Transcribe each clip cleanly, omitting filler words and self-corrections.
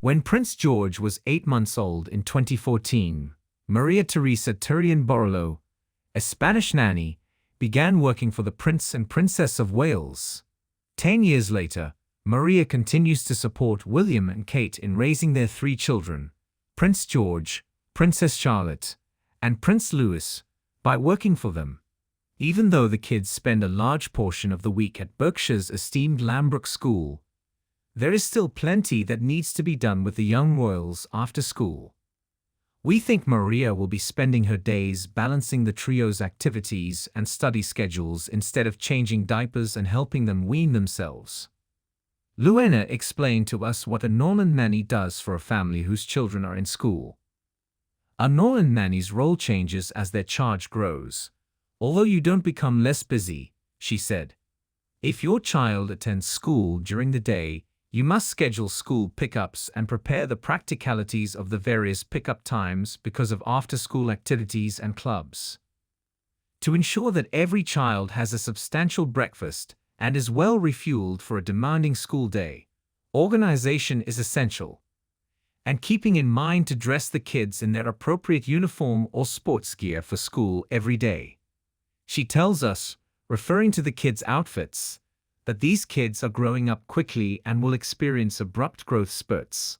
When Prince George was 8 months old in 2014, Maria Teresa Borrello, a Spanish nanny, began working for the Prince and Princess of Wales. 10 years later, Maria continues to support William and Kate in raising their 3 children, Prince George, Princess Charlotte, and Prince Louis, by working for them. Even though the kids spend a large portion of the week at Berkshire's esteemed Lambrook School, there is still plenty that needs to be done with the young royals after school. We think Maria will be spending her days balancing the trio's activities and study schedules instead of changing diapers and helping them wean themselves. Luena explained to us what a Norland nanny does for a family whose children are in school. A Norland nanny's role changes as their charge grows, although you don't become less busy, she said. If your child attends school during the day, you must schedule school pickups and prepare the practicalities of the various pickup times because of after-school activities and clubs. To ensure that every child has a substantial breakfast and is well refueled for a demanding school day, organization is essential. And keeping in mind to dress the kids in their appropriate uniform or sports gear for school every day. She tells us, referring to the kids' outfits, that these kids are growing up quickly and will experience abrupt growth spurts.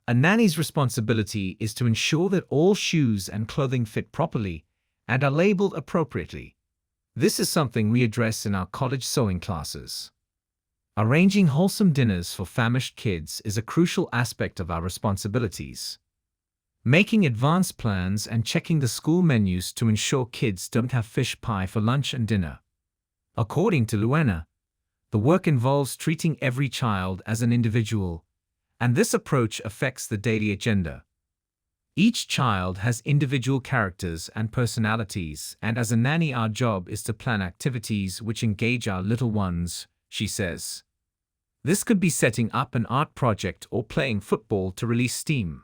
A nanny's responsibility is to ensure that all shoes and clothing fit properly and are labeled appropriately. This is something we address in our college sewing classes. Arranging wholesome dinners for famished kids is a crucial aspect of our responsibilities. Making advanced plans and checking the school menus to ensure kids don't have fish pie for lunch and dinner. According to Luena, the work involves treating every child as an individual, and this approach affects the daily agenda. Each child has individual characters and personalities, and as a nanny our job is to plan activities which engage our little ones, she says. This could be setting up an art project or playing football to release steam.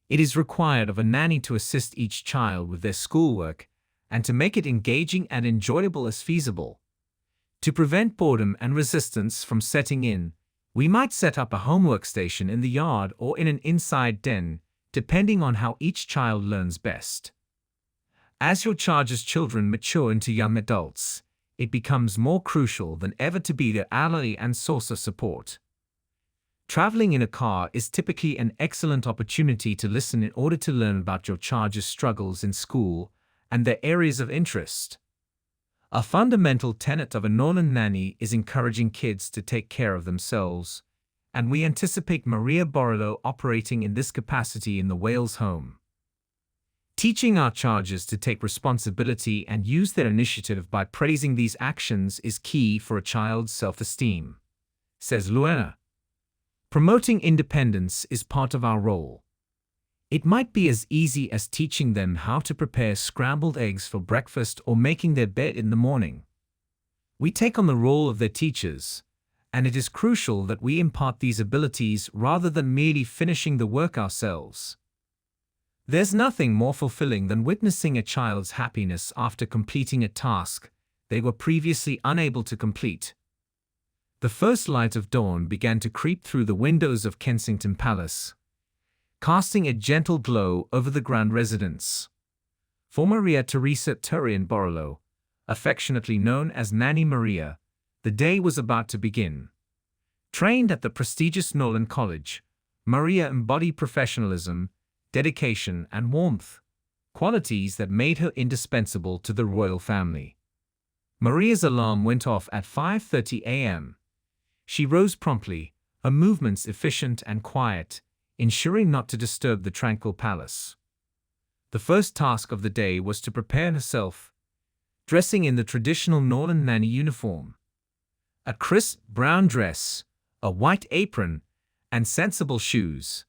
It is required of a nanny to assist each child with their schoolwork and to make it engaging and enjoyable as feasible. To prevent boredom and resistance from setting in, we might set up a homework station in the yard or in an inside den, depending on how each child learns best. As your charge's children mature into young adults, it becomes more crucial than ever to be their ally and source of support. Traveling in a car is typically an excellent opportunity to listen in order to learn about your charge's struggles in school and their areas of interest. A fundamental tenet of a Norland nanny is encouraging kids to take care of themselves, and we anticipate Maria Borrello operating in this capacity in the Wales home. Teaching our charges to take responsibility and use their initiative by praising these actions is key for a child's self-esteem, says Luena. Promoting independence is part of our role. It might be as easy as teaching them how to prepare scrambled eggs for breakfast or making their bed in the morning. We take on the role of their teachers, and it is crucial that we impart these abilities rather than merely finishing the work ourselves. There's nothing more fulfilling than witnessing a child's happiness after completing a task they were previously unable to complete. The first light of dawn began to creep through the windows of Kensington Palace, casting a gentle glow over the grand residence. For Maria Teresa Borrello, affectionately known as Nanny Maria, the day was about to begin. Trained at the prestigious Norland College, Maria embodied professionalism, dedication, and warmth, qualities that made her indispensable to the royal family. Maria's alarm went off at 5:30 a.m. She rose promptly, her movements efficient and quiet, ensuring not to disturb the tranquil palace. The first task of the day was to prepare herself, dressing in the traditional Norland nanny uniform. A crisp brown dress, a white apron, and sensible shoes.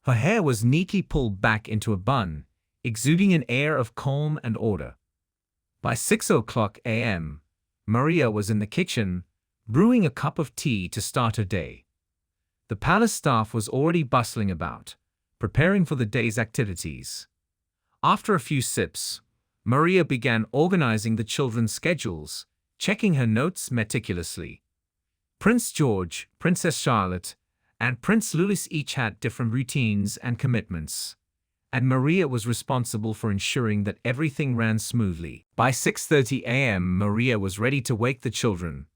Her hair was neatly pulled back into a bun, exuding an air of calm and order. By 6:00 a.m., Maria was in the kitchen, brewing a cup of tea to start her day. The palace staff was already bustling about, preparing for the day's activities. After a few sips, Maria began organizing the children's schedules, checking her notes meticulously. Prince George, Princess Charlotte, and Prince Louis each had different routines and commitments, and Maria was responsible for ensuring that everything ran smoothly. By 6:30 a.m., Maria was ready to wake the children.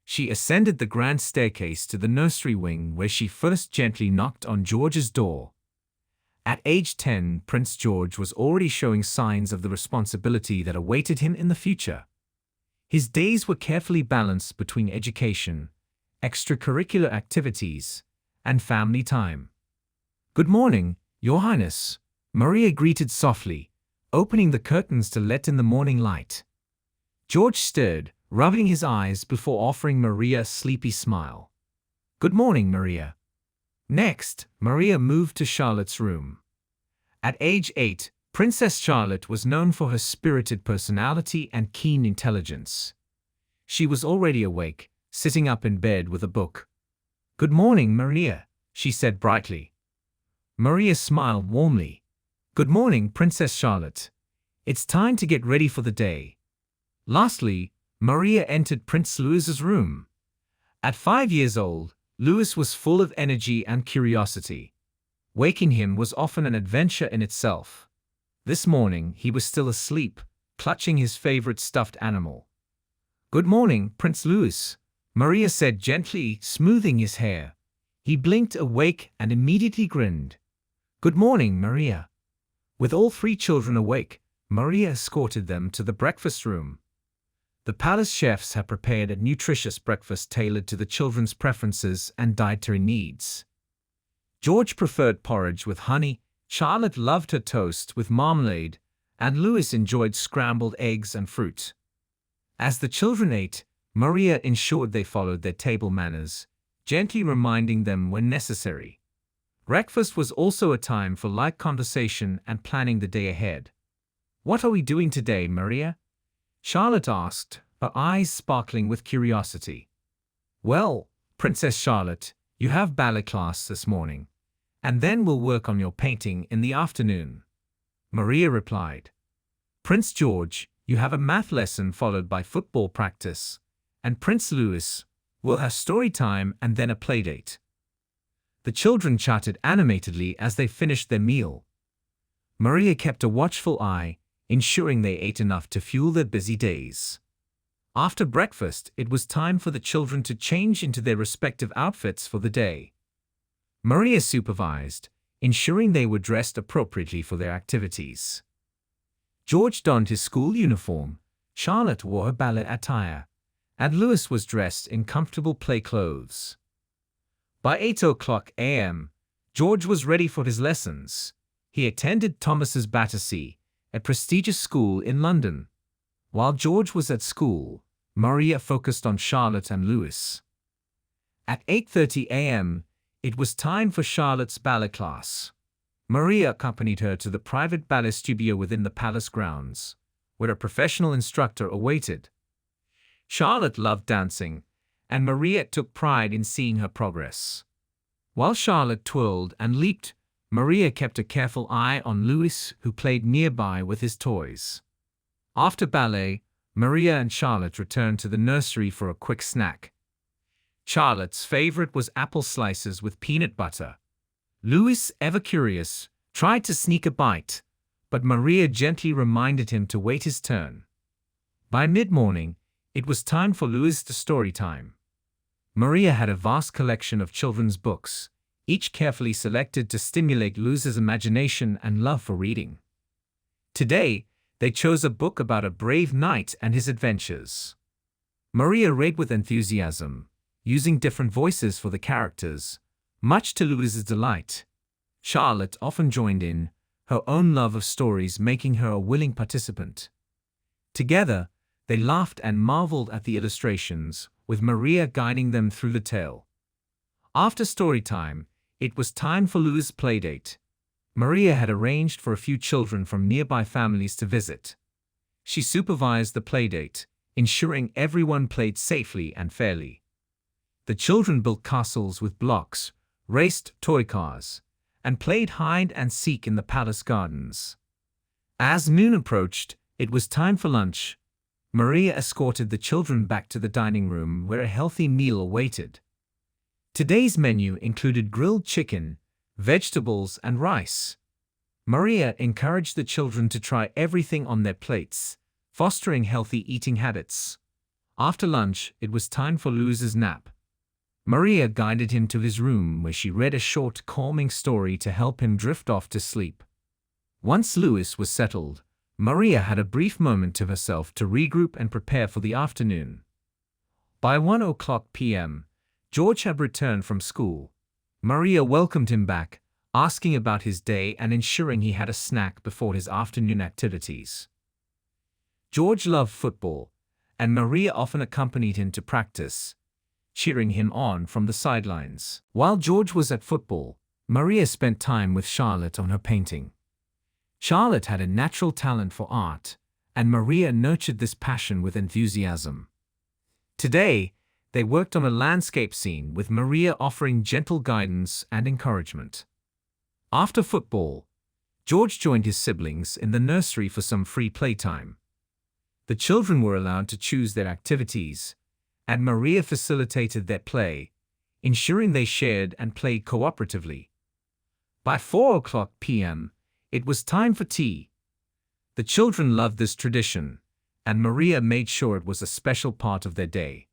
She ascended the grand staircase to the nursery wing, where she first gently knocked on George's door. At age 10, Prince George was already showing signs of the responsibility that awaited him in the future. His days were carefully balanced between education, extracurricular activities, and family time. "Good morning, Your Highness," Maria greeted softly, opening the curtains to let in the morning light. George stirred, rubbing his eyes before offering Maria a sleepy smile. "Good morning, Maria." Next, Maria moved to Charlotte's room. At age 8, Princess Charlotte was known for her spirited personality and keen intelligence. She was already awake, sitting up in bed with a book. "Good morning, Maria," she said brightly. Maria smiled warmly. "Good morning, Princess Charlotte. It's time to get ready for the day." Lastly, Maria entered Prince Louis's room. At 5 years old, Louis was full of energy and curiosity. Waking him was often an adventure in itself. This morning, he was still asleep, clutching his favorite stuffed animal. "Good morning, Prince Louis," Maria said gently, smoothing his hair. He blinked awake and immediately grinned. "Good morning, Maria." With all 3 children awake, Maria escorted them to the breakfast room. The palace chefs had prepared a nutritious breakfast tailored to the children's preferences and dietary needs. George preferred porridge with honey, Charlotte loved her toast with marmalade, and Louis enjoyed scrambled eggs and fruit. As the children ate, Maria ensured they followed their table manners, gently reminding them when necessary. Breakfast was also a time for light conversation and planning the day ahead. "What are we doing today, Maria?" Charlotte asked, her eyes sparkling with curiosity. "Well, Princess Charlotte, you have ballet class this morning, and then we'll work on your painting in the afternoon," Maria replied. "Prince George, you have a math lesson followed by football practice, and Prince Louis will have story time and then a playdate." The children chatted animatedly as they finished their meal. Maria kept a watchful eye, ensuring they ate enough to fuel their busy days. After breakfast, it was time for the children to change into their respective outfits for the day. Maria supervised, ensuring they were dressed appropriately for their activities. George donned his school uniform, Charlotte wore her ballet attire, and Louis was dressed in comfortable play clothes. By 8 a.m., George was ready for his lessons. He attended Thomas's Battersea, a prestigious school in London. While George was at school, Maria focused on Charlotte and Louis. At 8:30 a.m., it was time for Charlotte's ballet class. Maria accompanied her to the private ballet studio within the palace grounds, where a professional instructor awaited. Charlotte loved dancing, and Maria took pride in seeing her progress. While Charlotte twirled and leaped, Maria kept a careful eye on Louis, who played nearby with his toys. After ballet, Maria and Charlotte returned to the nursery for a quick snack. Charlotte's favorite was apple slices with peanut butter. Louis, ever curious, tried to sneak a bite, but Maria gently reminded him to wait his turn. By mid-morning, it was time for Louis' story time. Maria had a vast collection of children's books, each carefully selected to stimulate Louis's imagination and love for reading. Today, they chose a book about a brave knight and his adventures. Maria read with enthusiasm, using different voices for the characters, much to Louis's delight. Charlotte often joined in, her own love of stories making her a willing participant. Together, they laughed and marveled at the illustrations, with Maria guiding them through the tale. After story time, it was time for Louis' playdate. Maria had arranged for a few children from nearby families to visit. She supervised the playdate, ensuring everyone played safely and fairly. The children built castles with blocks, raced toy cars, and played hide and seek in the palace gardens. As noon approached, it was time for lunch. Maria escorted the children back to the dining room where a healthy meal awaited. Today's menu included grilled chicken, vegetables, and rice. Maria encouraged the children to try everything on their plates, fostering healthy eating habits. After lunch, it was time for Lewis's nap. Maria guided him to his room where she read a short, calming story to help him drift off to sleep. Once Lewis was settled, Maria had a brief moment to herself to regroup and prepare for the afternoon. By 1 p.m., George had returned from school. Maria welcomed him back, asking about his day and ensuring he had a snack before his afternoon activities. George loved football, and Maria often accompanied him to practice, cheering him on from the sidelines. While George was at football, Maria spent time with Charlotte on her painting. Charlotte had a natural talent for art, and Maria nurtured this passion with enthusiasm. Today, they worked on a landscape scene with Maria offering gentle guidance and encouragement. After football, George joined his siblings in the nursery for some free playtime. The children were allowed to choose their activities, and Maria facilitated their play, ensuring they shared and played cooperatively. By 4 p.m., it was time for tea. The children loved this tradition, and Maria made sure it was a special part of their day.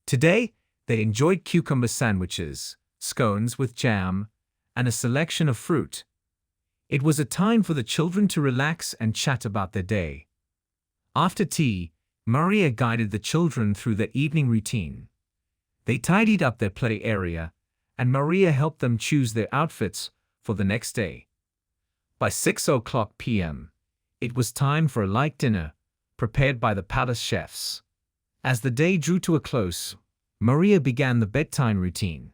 Today, they enjoyed cucumber sandwiches, scones with jam, and a selection of fruit. It was a time for the children to relax and chat about their day. After tea, Maria guided the children through their evening routine. They tidied up their play area, and Maria helped them choose their outfits for the next day. By 6 p.m., it was time for a light dinner, prepared by the palace chefs. As the day drew to a close, Maria began the bedtime routine.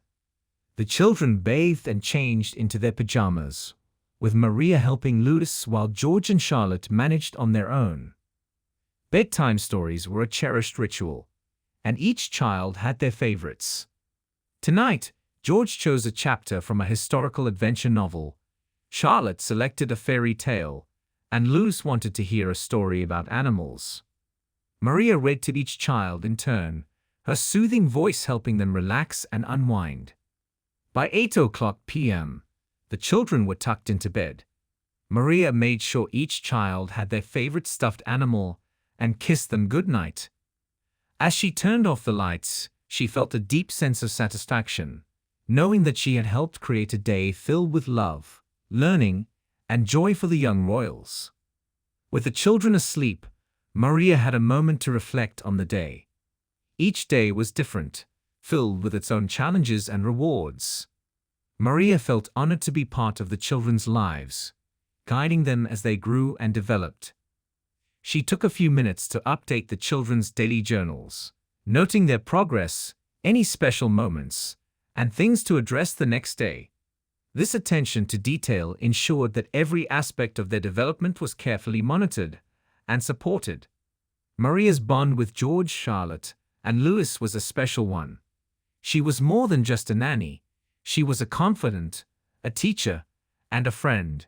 The children bathed and changed into their pajamas, with Maria helping Lewis while George and Charlotte managed on their own. Bedtime stories were a cherished ritual, and each child had their favorites. Tonight, George chose a chapter from a historical adventure novel, Charlotte selected a fairy tale, and Lewis wanted to hear a story about animals. Maria read to each child in turn, her soothing voice helping them relax and unwind. By 8 p.m., the children were tucked into bed. Maria made sure each child had their favorite stuffed animal and kissed them goodnight. As she turned off the lights, she felt a deep sense of satisfaction, knowing that she had helped create a day filled with love, learning, and joy for the young royals. With the children asleep, Maria had a moment to reflect on the day. Each day was different, filled with its own challenges and rewards. Maria felt honored to be part of the children's lives, guiding them as they grew and developed. She took a few minutes to update the children's daily journals, noting their progress, any special moments, and things to address the next day. This attention to detail ensured that every aspect of their development was carefully monitored and supported. Maria's bond with George, Charlotte, and Lewis was a special one. She was more than just a nanny. She was a confidant, a teacher, and a friend.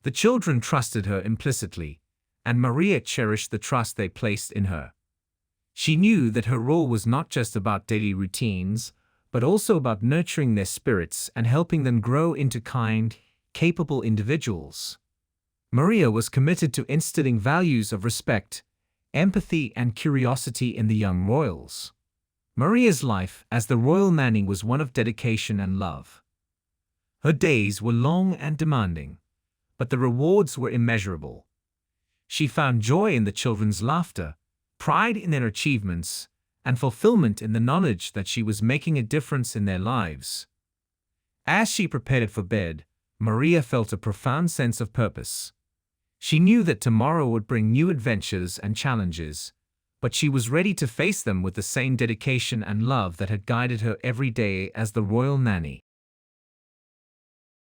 The children trusted her implicitly, and Maria cherished the trust they placed in her. She knew that her role was not just about daily routines, but also about nurturing their spirits and helping them grow into kind, capable individuals. Maria was committed to instilling values of respect, empathy, and curiosity in the young royals. Maria's life as the royal nanny was one of dedication and love. Her days were long and demanding, but the rewards were immeasurable. She found joy in the children's laughter, pride in their achievements, and fulfillment in the knowledge that she was making a difference in their lives. As she prepared for bed, Maria felt a profound sense of purpose. She knew that tomorrow would bring new adventures and challenges, but she was ready to face them with the same dedication and love that had guided her every day as the royal nanny.